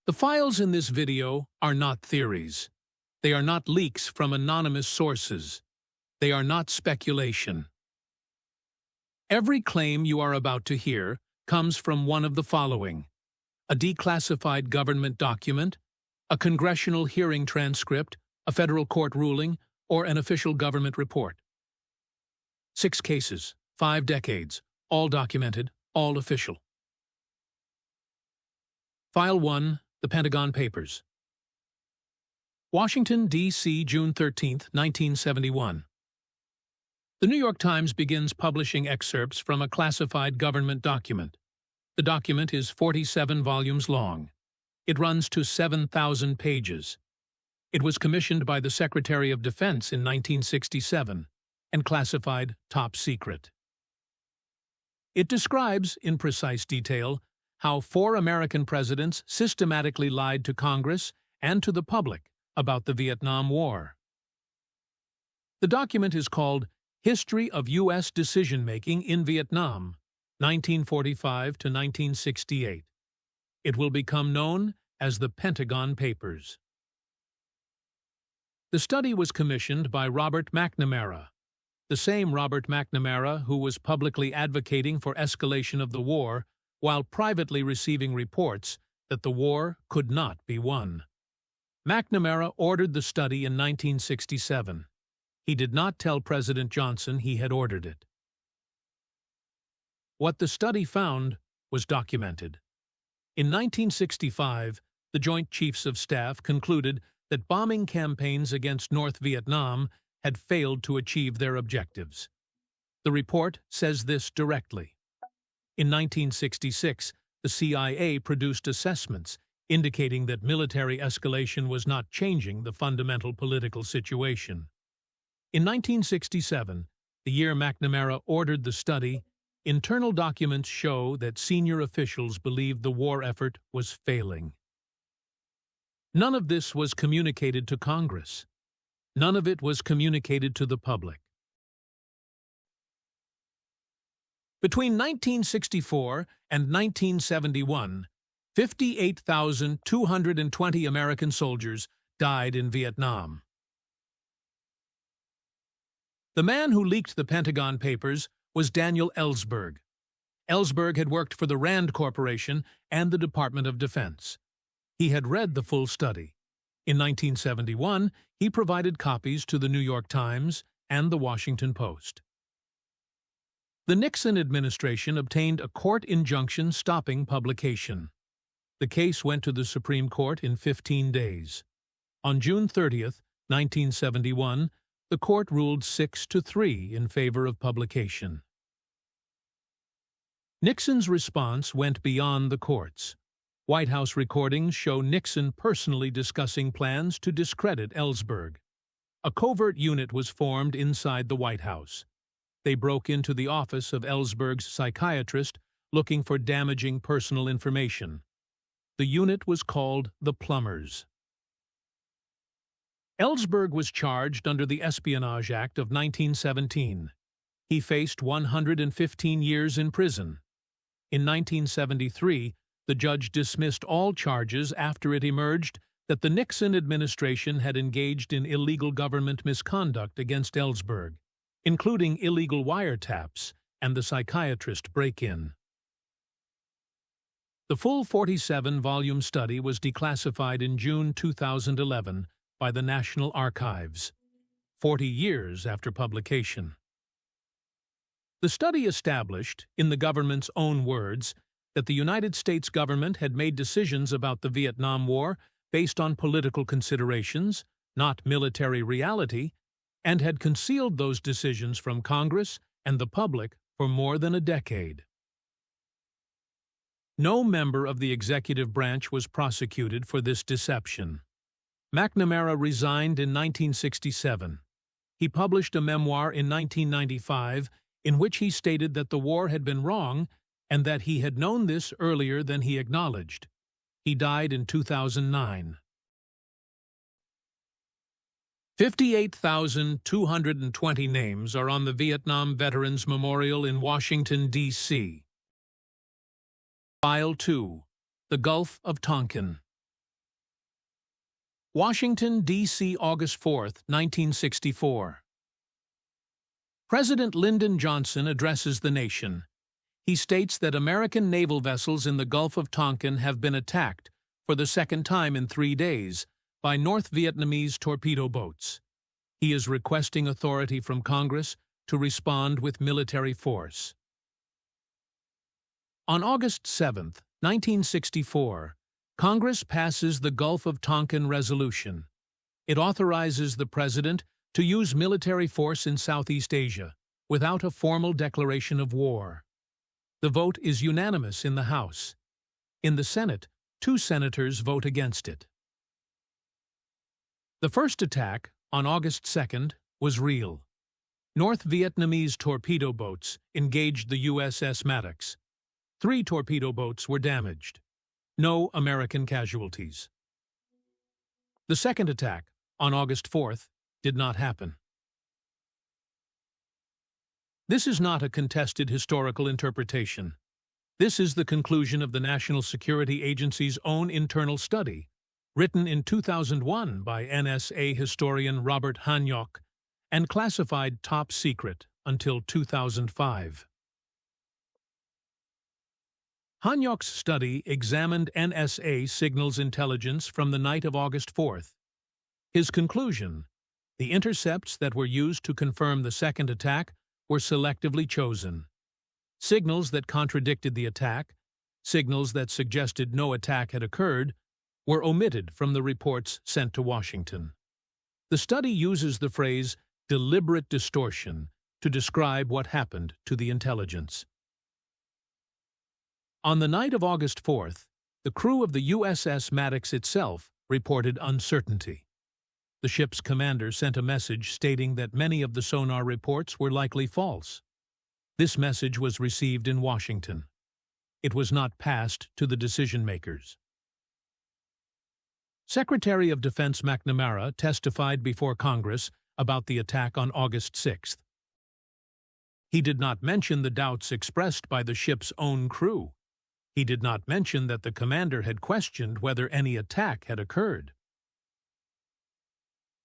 The files in this video are not theories. They are not leaks from anonymous sources. They are not speculation. Every claim you are about to hear comes from one of the following: a declassified government document, a congressional hearing transcript, a federal court ruling, or an official government report. 6 cases, 5 decades, all documented, all official. File 1, the Pentagon Papers. Washington, D.C., June 13, 1971. The New York Times begins publishing excerpts from a classified government document. The document is 47 volumes long. It runs to 7,000 pages. It was commissioned by the Secretary of Defense in 1967 and classified top secret. It describes, in precise detail, how 4 American presidents systematically lied to Congress and to the public about the Vietnam War. The document is called History of U.S. Decision-Making in Vietnam, 1945 to 1968. It will become known as the Pentagon Papers. The study was commissioned by Robert McNamara, the same Robert McNamara who was publicly advocating for escalation of the war while privately receiving reports that the war could not be won. McNamara ordered the study in 1967. He did not tell President Johnson he had ordered it. What the study found was documented. In 1965, the Joint Chiefs of Staff concluded that bombing campaigns against North Vietnam had failed to achieve their objectives. The report says this directly. In 1966, the CIA produced assessments indicating that military escalation was not changing the fundamental political situation. In 1967, the year McNamara ordered the study, internal documents show that senior officials believed the war effort was failing. None of this was communicated to Congress. None of it was communicated to the public. Between 1964 and 1971, 58,220 American soldiers died in Vietnam. The man who leaked the Pentagon Papers was Daniel Ellsberg. Ellsberg had worked for the Rand Corporation and the Department of Defense. He had read the full study. In 1971, he provided copies to the New York Times and the Washington Post. The Nixon administration obtained a court injunction stopping publication. The case went to the Supreme Court in 15 days. On June 30, 1971, the court ruled 6-3 in favor of publication. Nixon's response went beyond the courts. White House recordings show Nixon personally discussing plans to discredit Ellsberg. A covert unit was formed inside the White House. They broke into the office of Ellsberg's psychiatrist looking for damaging personal information. The unit was called the Plumbers. Ellsberg was charged under the Espionage Act of 1917. He faced 115 years in prison. In 1973, the judge dismissed all charges after it emerged that the Nixon administration had engaged in illegal government misconduct against Ellsberg, including illegal wiretaps and the psychiatrist break-in. The full 47-volume study was declassified in June 2011 by the National Archives, 40 years after publication. The study established, in the government's own words, that the United States government had made decisions about the Vietnam War based on political considerations, not military reality, and had concealed those decisions from Congress and the public for more than a decade. No member of the executive branch was prosecuted for this deception. McNamara resigned in 1967. He published a memoir in 1995 in which he stated that the war had been wrong and that he had known this earlier than he acknowledged. He died in 2009. 58,220 names are on the Vietnam Veterans Memorial in Washington, D.C. File 2, the Gulf of Tonkin. Washington, D.C., August 4, 1964. President Lyndon Johnson addresses the nation. He states that American naval vessels in the Gulf of Tonkin have been attacked, for the second time in 3 days, by North Vietnamese torpedo boats. He is requesting authority from Congress to respond with military force. On August 7, 1964, Congress passes the Gulf of Tonkin Resolution. It authorizes the President to use military force in Southeast Asia without a formal declaration of war. The vote is unanimous in the House. In the Senate, 2 senators vote against it. The first attack, on August 2nd, was real. North Vietnamese torpedo boats engaged the USS Maddox. 3 torpedo boats were damaged. No American casualties. The second attack, on August 4th, did not happen. This is not a contested historical interpretation. This is the conclusion of the National Security Agency's own internal study, written in 2001 by NSA historian Robert Hanyok and classified top secret until 2005. Hanyok's study examined NSA signals intelligence from the night of August 4th. His conclusion: the intercepts that were used to confirm the second attack were selectively chosen. Signals that contradicted the attack, signals that suggested no attack had occurred, were omitted from the reports sent to Washington. The study uses the phrase deliberate distortion to describe what happened to the intelligence. On the night of August 4th, the crew of the USS Maddox itself reported uncertainty. The ship's commander sent a message stating that many of the sonar reports were likely false. This message was received in Washington. It was not passed to the decision-makers. Secretary of Defense McNamara testified before Congress about the attack on August 6th. He did not mention the doubts expressed by the ship's own crew. He did not mention that the commander had questioned whether any attack had occurred.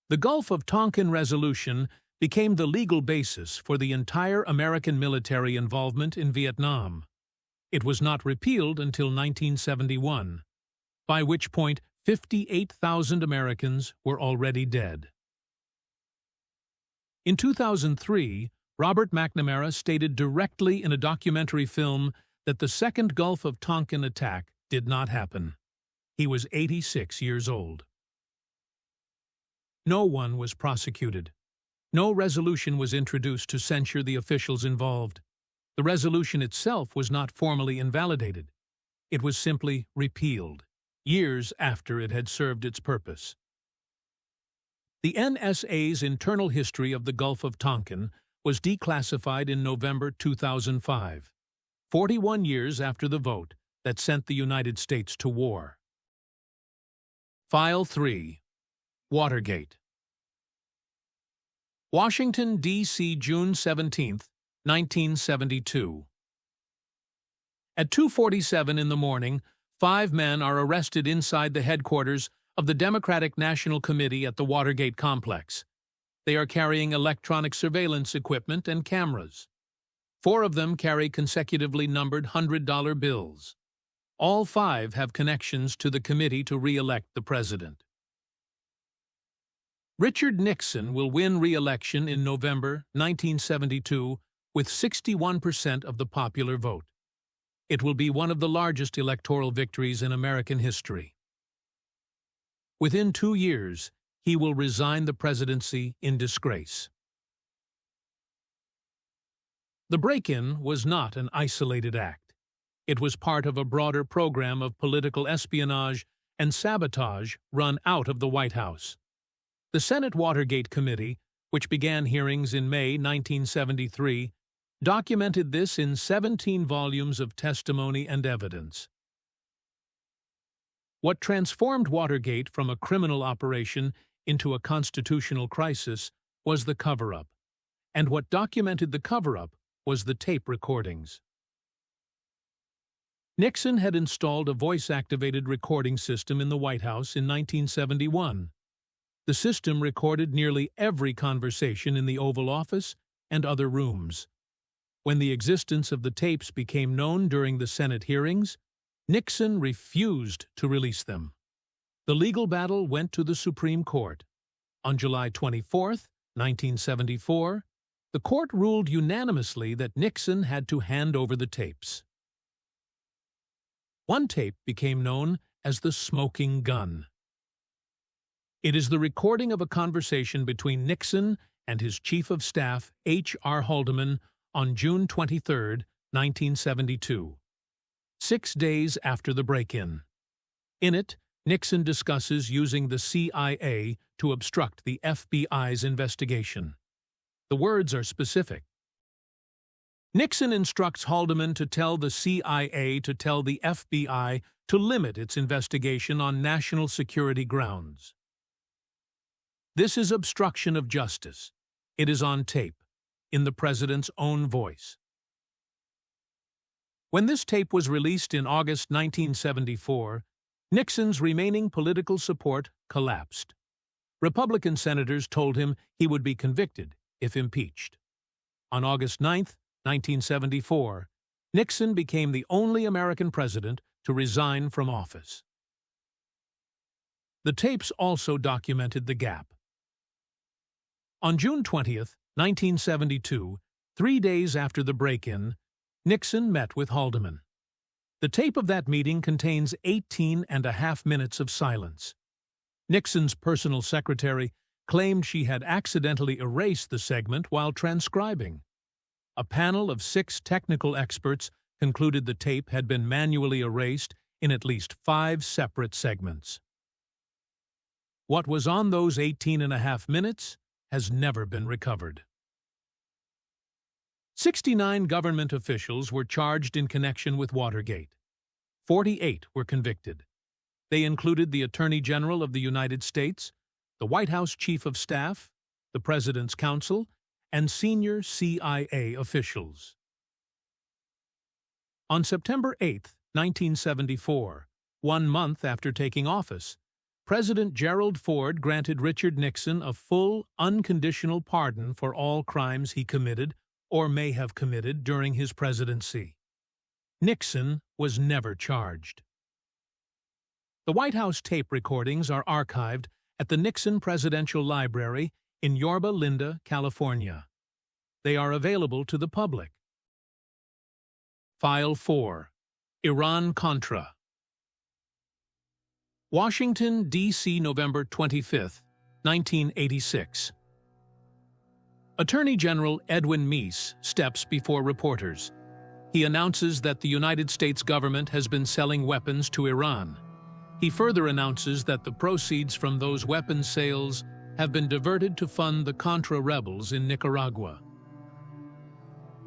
The Gulf of Tonkin Resolution became the legal basis for the entire American military involvement in Vietnam. It was not repealed until 1971, by which point 58,000 Americans were already dead. In 2003, Robert McNamara stated directly in a documentary film that the second Gulf of Tonkin attack did not happen. He was 86 years old. No one was prosecuted. No resolution was introduced to censure the officials involved. The resolution itself was not formally invalidated. It was simply repealed, years after it had served its purpose. The NSA's internal history of the Gulf of Tonkin was declassified in November 2005. 41 years after the vote that sent the United States to war. File 3. Watergate. Washington, D.C., June 17, 1972. At 2:47 in the morning, 5 men are arrested inside the headquarters of the Democratic National Committee at the Watergate complex. They are carrying electronic surveillance equipment and cameras. 4 of them carry consecutively numbered $100 bills. All 5 have connections to the committee to re-elect the president. Richard Nixon will win re-election in November 1972 with 61% of the popular vote. It will be one of the largest electoral victories in American history. Within 2 years, he will resign the presidency in disgrace. The break-in was not an isolated act. It was part of a broader program of political espionage and sabotage run out of the White House. The Senate Watergate Committee, which began hearings in May 1973, documented this in 17 volumes of testimony and evidence. What transformed Watergate from a criminal operation into a constitutional crisis was the cover-up, and what documented the cover-up was the tape recordings. Nixon had installed a voice-activated recording system in the White House in 1971. The system recorded nearly every conversation in the Oval Office and other rooms. When the existence of the tapes became known during the Senate hearings, Nixon refused to release them. The legal battle went to the Supreme Court. On July 24, 1974, the court ruled unanimously that Nixon had to hand over the tapes. One tape became known as the smoking gun. It is the recording of a conversation between Nixon and his Chief of Staff, H.R. Haldeman, on June 23, 1972, 6 days after the break-in. In it, Nixon discusses using the CIA to obstruct the FBI's investigation. The words are specific. Nixon instructs Haldeman to tell the CIA to tell the FBI to limit its investigation on national security grounds. This is obstruction of justice. It is on tape, in the president's own voice. When this tape was released in August 1974, Nixon's remaining political support collapsed. Republican senators told him he would be convicted if impeached. On August 9, 1974, Nixon became the only American president to resign from office. The tapes also documented the gap. On June 20, 1972, 3 days after the break-in, Nixon met with Haldeman. The tape of that meeting contains 18.5 minutes of silence. Nixon's personal secretary claimed she had accidentally erased the segment while transcribing. A panel of 6 technical experts concluded the tape had been manually erased in at least 5 separate segments. What was on those 18.5 minutes has never been recovered. 69 government officials were charged in connection with Watergate. 48 were convicted. They included the Attorney General of the United States, the White House Chief of Staff, the President's Counsel, and senior CIA officials. On September 8, 1974, 1 month after taking office, President Gerald Ford granted Richard Nixon a full, unconditional pardon for all crimes he committed or may have committed during his presidency. Nixon was never charged. The White House tape recordings are archived at the Nixon Presidential Library in Yorba Linda, California. They are available to the public. File 4. Iran-Contra. Washington, D.C., November 25, 1986. Attorney General Edwin Meese steps before reporters. He announces that the United States government has been selling weapons to Iran. He further announces that the proceeds from those weapons sales have been diverted to fund the Contra rebels in Nicaragua.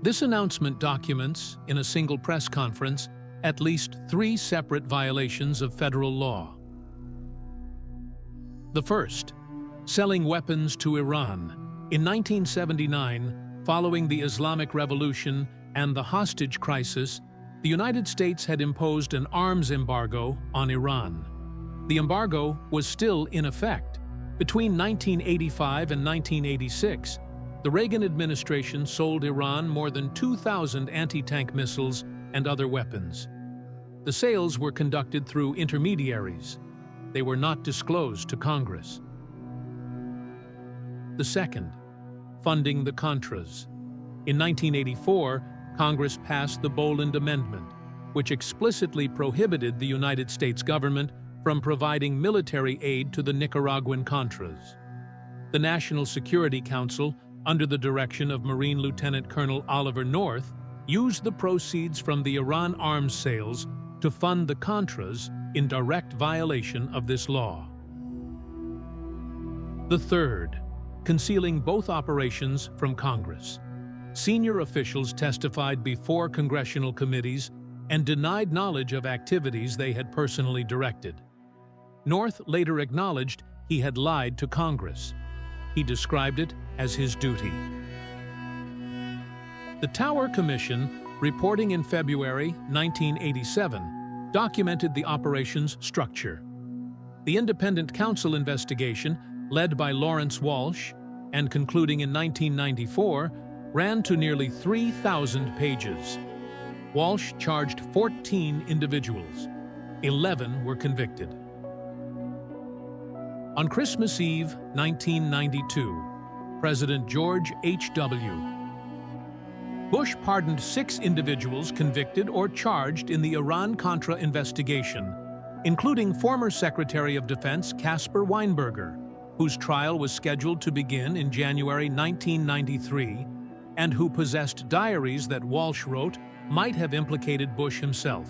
This announcement documents, in a single press conference, at least 3 separate violations of federal law. The first, selling weapons to Iran. In 1979, following the Islamic Revolution and the hostage crisis, the United States had imposed an arms embargo on Iran. The embargo was still in effect. Between 1985 and 1986, the Reagan administration sold Iran more than 2,000 anti-tank missiles and other weapons. The sales were conducted through intermediaries. They were not disclosed to Congress. The second, funding the Contras. In 1984, Congress passed the Boland Amendment, which explicitly prohibited the United States government from providing military aid to the Nicaraguan Contras. The National Security Council, under the direction of Marine Lieutenant Colonel Oliver North, used the proceeds from the Iran arms sales to fund the Contras in direct violation of this law. The third, concealing both operations from Congress. Senior officials testified before congressional committees and denied knowledge of activities they had personally directed. North later acknowledged he had lied to Congress. He described it as his duty. The Tower Commission, reporting in February 1987, documented the operation's structure. The independent counsel investigation led by Lawrence Walsh and concluding in 1994, ran to nearly 3,000 pages. Walsh charged 14 individuals. 11 were convicted. On Christmas Eve, 1992, President George H.W. Bush pardoned 6 individuals convicted or charged in the Iran-Contra investigation, including former Secretary of Defense Caspar Weinberger, whose trial was scheduled to begin in January 1993, and who possessed diaries that Walsh wrote might have implicated Bush himself.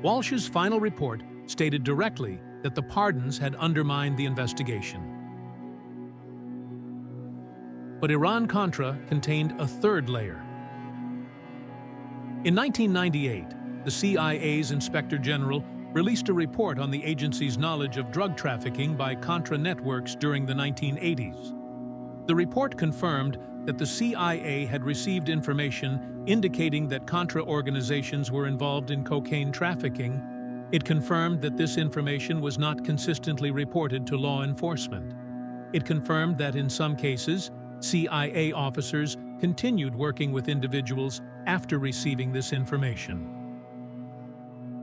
Walsh's final report stated directly that the pardons had undermined the investigation. But Iran-Contra contained a third layer. In 1998, the CIA's Inspector General released a report on the agency's knowledge of drug trafficking by Contra networks during the 1980s. The report confirmed that the CIA had received information indicating that Contra organizations were involved in cocaine trafficking. It confirmed that this information was not consistently reported to law enforcement. It confirmed that in some cases, CIA officers continued working with individuals after receiving this information.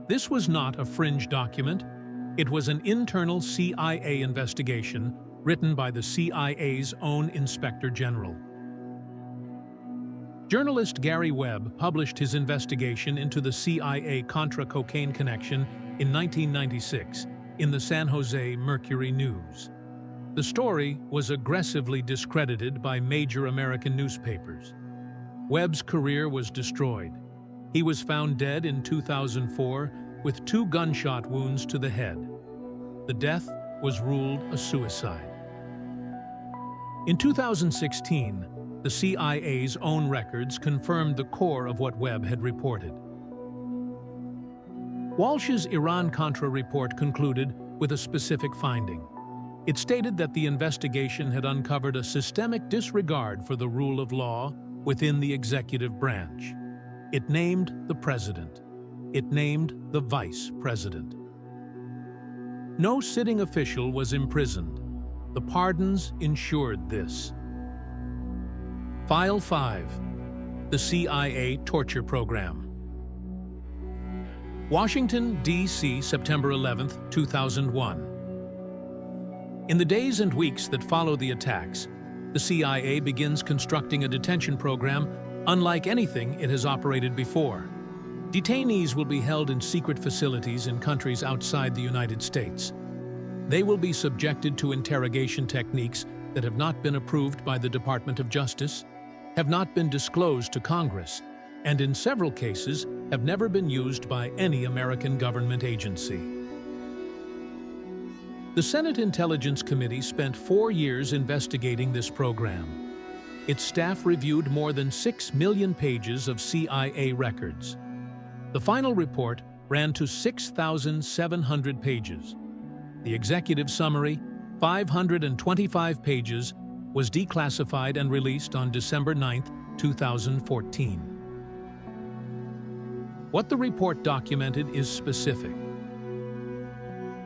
This was not a fringe document. It was an internal CIA investigation written by the CIA's own Inspector General. Journalist Gary Webb published his investigation into the CIA Contra cocaine connection in 1996 in the San Jose Mercury News. The story was aggressively discredited by major American newspapers. Webb's career was destroyed. He was found dead in 2004 with 2 gunshot wounds to the head. The death was ruled a suicide. In 2016, the CIA's own records confirmed the core of what Webb had reported. Walsh's Iran-Contra report concluded with a specific finding. It stated that the investigation had uncovered a systemic disregard for the rule of law within the executive branch. It named the president. It named the vice president. No sitting official was imprisoned. The pardons ensured this. File 5. The CIA Torture Program. Washington, D.C., September 11, 2001. In the days and weeks that follow the attacks, the CIA begins constructing a detention program unlike anything it has operated before. Detainees will be held in secret facilities in countries outside the United States. They will be subjected to interrogation techniques that have not been approved by the Department of Justice, have not been disclosed to Congress, and in several cases have never been used by any American government agency. The Senate Intelligence Committee spent 4 years investigating this program. Its staff reviewed more than 6 million pages of CIA records. The final report ran to 6,700 pages. The executive summary, 525 pages, was declassified and released on December 9, 2014. What the report documented is specific.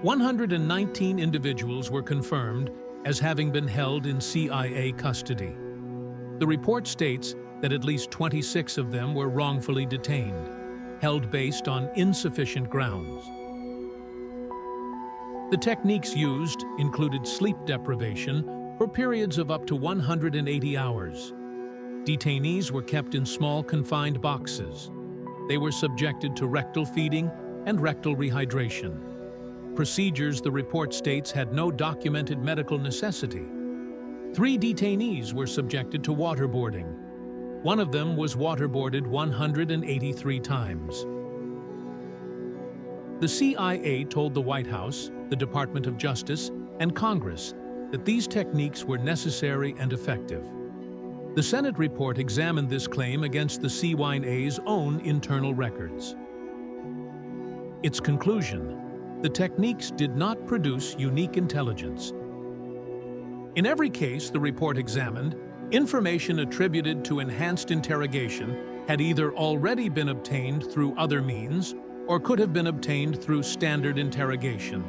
119 individuals were confirmed as having been held in CIA custody. The report states that at least 26 of them were wrongfully detained, held based on insufficient grounds. The techniques used included sleep deprivation for periods of up to 180 hours. Detainees were kept in small confined boxes. They were subjected to rectal feeding and rectal rehydration. Procedures, the report states, had no documented medical necessity. 3 detainees were subjected to waterboarding. One of them was waterboarded 183 times. The CIA told the White House, the Department of Justice, and Congress that these techniques were necessary and effective. The Senate report examined this claim against the CYA's own internal records. Its conclusion: the techniques did not produce unique intelligence. In every case the report examined, information attributed to enhanced interrogation had either already been obtained through other means or could have been obtained through standard interrogation.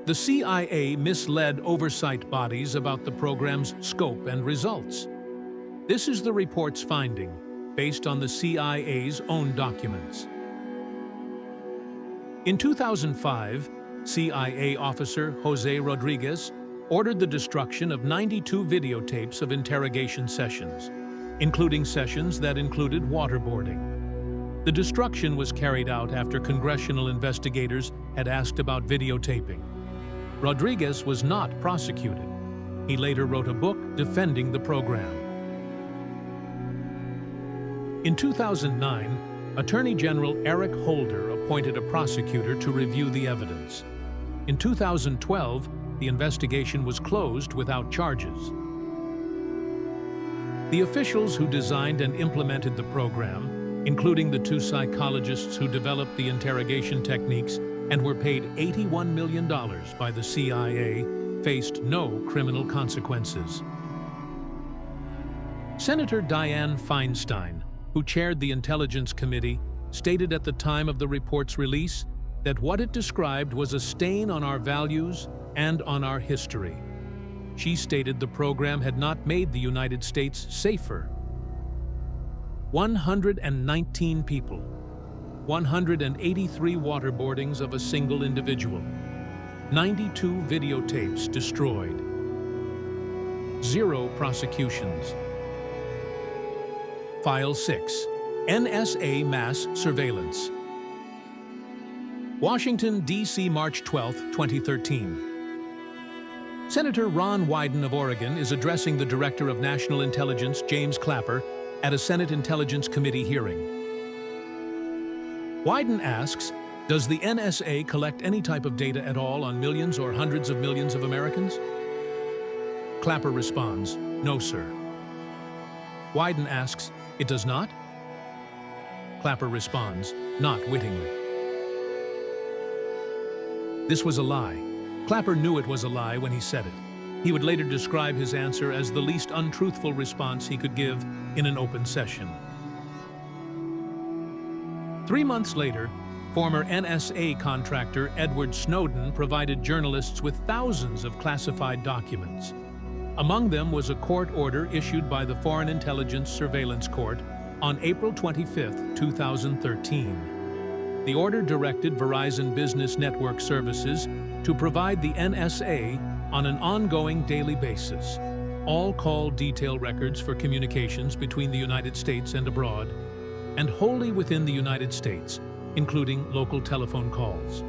The CIA misled oversight bodies about the program's scope and results. This is the report's finding, based on the CIA's own documents. In 2005, CIA officer Jose Rodriguez ordered the destruction of 92 videotapes of interrogation sessions, including sessions that included waterboarding. The destruction was carried out after congressional investigators had asked about videotaping. Rodriguez was not prosecuted. He later wrote a book defending the program. In 2009, Attorney General Eric Holder appointed a prosecutor to review the evidence. In 2012, the investigation was closed without charges. The officials who designed and implemented the program, including the two psychologists who developed the interrogation techniques and were paid $81 million by the CIA, faced no criminal consequences. Senator Dianne Feinstein, who chaired the Intelligence Committee, stated at the time of the report's release that what it described was a stain on our values and on our history. She stated the program had not made the United States safer. 119 people, 183 waterboardings of a single individual, 92 videotapes destroyed, 0 prosecutions. File 6. NSA Mass Surveillance. Washington, D.C., March 12, 2013. Senator Ron Wyden of Oregon is addressing the Director of National Intelligence, James Clapper, at a Senate Intelligence Committee hearing. Wyden asks, does the NSA collect any type of data at all on millions or hundreds of millions of Americans? Clapper responds, no, sir. Wyden asks, it does not? Clapper responds, not wittingly. This was a lie. Clapper knew it was a lie when he said it. He would later describe his answer as the least untruthful response he could give in an open session. 3 months later, former NSA contractor Edward Snowden provided journalists with thousands of classified documents. Among them was a court order issued by the Foreign Intelligence Surveillance Court on April 25, 2013. The order directed Verizon Business Network Services to provide the NSA on an ongoing daily basis all call detail records for communications between the United States and abroad, and wholly within the United States, including local telephone calls.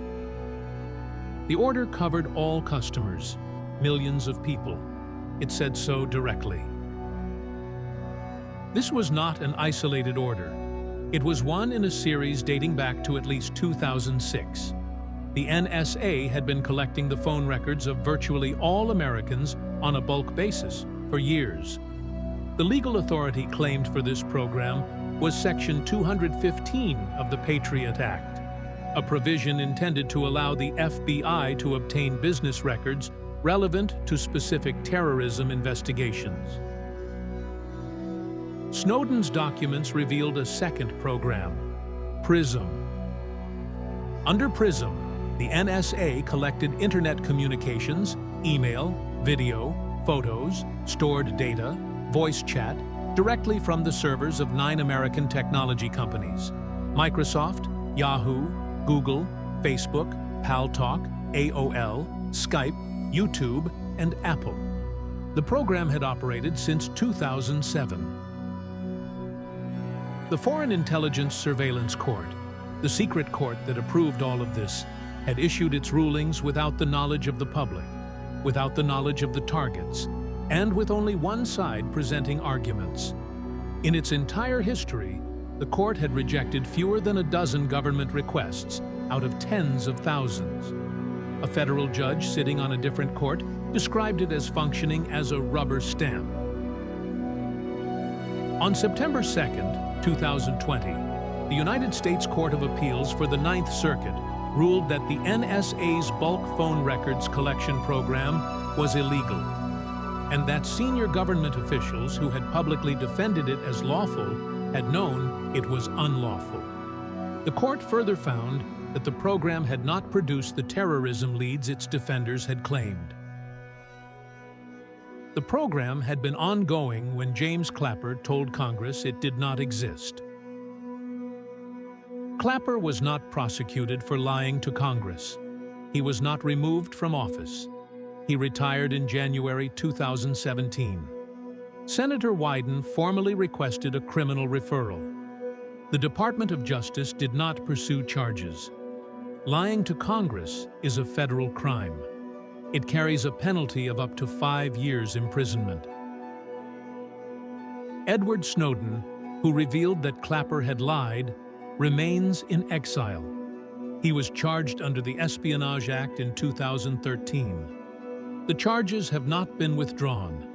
The order covered all customers, millions of people. It said so directly. This was not an isolated order. It was one in a series dating back to at least 2006. The NSA had been collecting the phone records of virtually all Americans on a bulk basis for years. The legal authority claimed for this program was Section 215 of the Patriot Act, a provision intended to allow the FBI to obtain business records relevant to specific terrorism investigations. Snowden's documents revealed a second program, PRISM. Under PRISM, the NSA collected internet communications, email, video, photos, stored data, voice chat, directly from the servers of 9 American technology companies: Microsoft, Yahoo, Google, Facebook, Paltalk, AOL, Skype, YouTube, and Apple. The program had operated since 2007. The Foreign Intelligence Surveillance Court, the secret court that approved all of this, had issued its rulings without the knowledge of the public, without the knowledge of the targets, and with only one side presenting arguments. In its entire history, the court had rejected fewer than a dozen government requests out of tens of thousands. A federal judge sitting on a different court described it as functioning as a rubber stamp. On September 2, 2020, the United States Court of Appeals for the Ninth Circuit ruled that the NSA's bulk phone records collection program was illegal, and that senior government officials who had publicly defended it as lawful had known it was unlawful. The court further found that the program had not produced the terrorism leads its defenders had claimed. The program had been ongoing when James Clapper told Congress it did not exist. Clapper was not prosecuted for lying to Congress. He was not removed from office. He retired in January 2017. Senator Wyden formally requested a criminal referral. The Department of Justice did not pursue charges. Lying to Congress is a federal crime. It carries a penalty of up to 5 years imprisonment. Edward Snowden, who revealed that Clapper had lied, remains in exile. He was charged under the Espionage Act in 2013. The charges have not been withdrawn.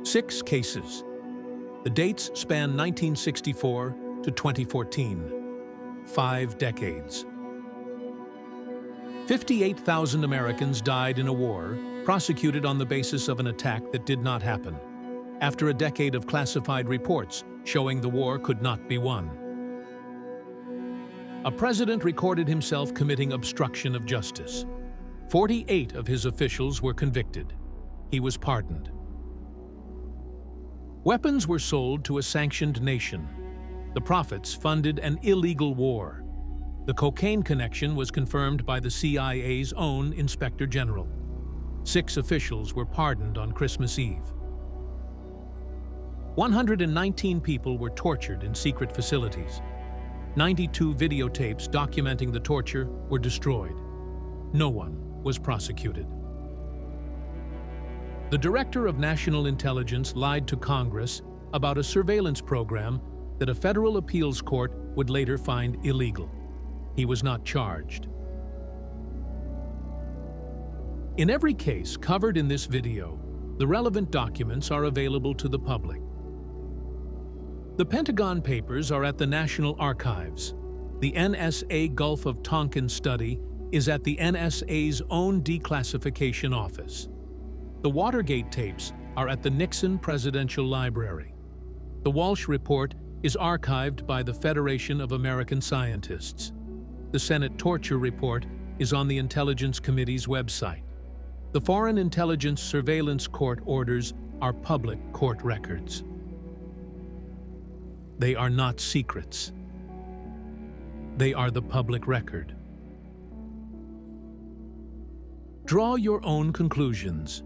6 cases. The dates span 1964 to 2014. 5 decades. 58,000 Americans died in a war prosecuted on the basis of an attack that did not happen, after a decade of classified reports showing the war could not be won. A president recorded himself committing obstruction of justice. 48 of his officials were convicted. He was pardoned. Weapons were sold to a sanctioned nation. The profits funded an illegal war. The cocaine connection was confirmed by the CIA's own Inspector General. 6 officials were pardoned on Christmas Eve. 119 people were tortured in secret facilities. 92 videotapes documenting the torture were destroyed. No one was prosecuted. The Director of National Intelligence lied to Congress about a surveillance program that a federal appeals court would later find illegal. He was not charged. In every case covered in this video, the relevant documents are available to the public. The Pentagon papers are at the National Archives. The NSA Gulf of Tonkin study is at the NSA's own declassification office. The Watergate tapes are at the Nixon Presidential Library. The Walsh Report is archived by the Federation of American Scientists. The Senate Torture Report is on the Intelligence Committee's website. The Foreign Intelligence Surveillance Court orders are public court records. They are not secrets. They are the public record. Draw your own conclusions.